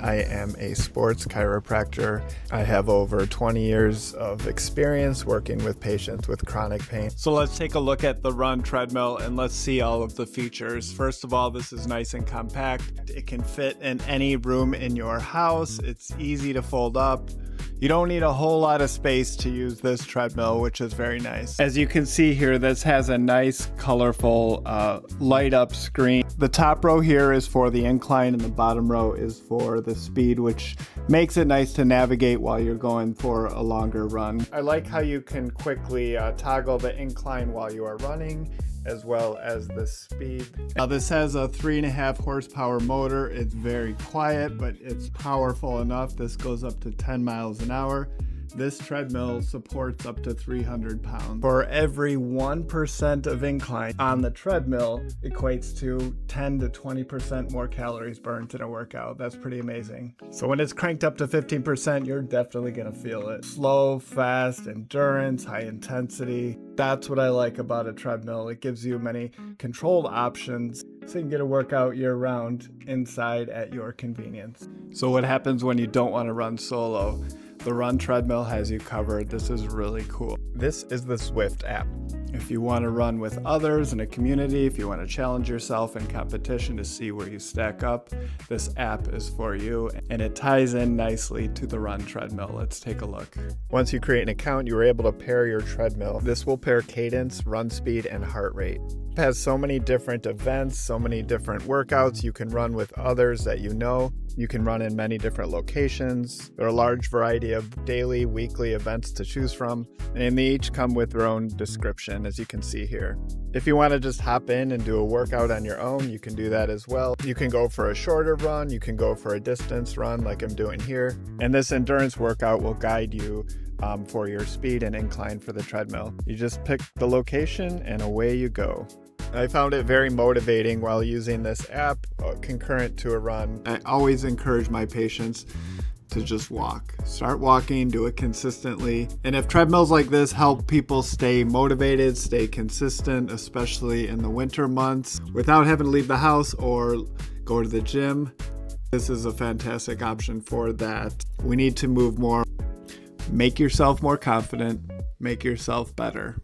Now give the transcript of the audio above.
I am a sports chiropractor. I have over 20 years of experience working with patients with chronic pain. So let's take a look at the THERUN treadmill and let's see all of the features. First of all, this is nice and compact. It can fit in any room in your house. It's easy to fold up. You don't need a whole lot of space to use this treadmill, which is very nice. As you can see here, this has a nice, colorful, light up screen. The top row here is for the incline and the bottom row is for the speed, which makes it nice to navigate while you're going for a longer run. I like how you can quickly toggle the incline while you are running, as well as the speed. Now this has a 3.5 horsepower motor. It's very quiet, but it's powerful enough. This goes up to 10 miles an hour. This treadmill supports up to 300 pounds. For every 1% of incline on the treadmill equates to 10 to 20% more calories burnt in a workout. That's pretty amazing. So when it's cranked up to 15%, you're definitely gonna feel it. Slow, fast, endurance, high intensity. That's what I like about a treadmill. It gives you many controlled options so you can get a workout year round inside at your convenience. So what happens when you don't want to run solo? The THERUN treadmill has you covered. This is really cool. This is the Zwift app. If you want to run with others in a community, if you want to challenge yourself in competition to see where you stack up, this app is for you, and it ties in nicely to the THERUN treadmill. Let's take a look. Once you create an account, you are able to pair your treadmill. This will pair cadence, run speed, and heart rate. It has so many different events, so many different workouts. You can run with others that you know. You can run in many different locations. There are a large variety of daily, weekly events to choose from, and they each come with their own description, as you can see here. If you want to just hop in and do a workout on your own, you can do that as well. You can go for a shorter run, you can go for a distance run like I'm doing here, and this endurance workout will guide you for your speed and incline for the treadmill. You just pick the location and away you go. I found it very motivating while using this app concurrent to a run. I always encourage my patients to just walk. Start walking, do it consistently. And if treadmills like this help people stay motivated, stay consistent, especially in the winter months, without having to leave the house or go to the gym, this is a fantastic option for that. We need to move more. Make yourself more confident, make yourself better.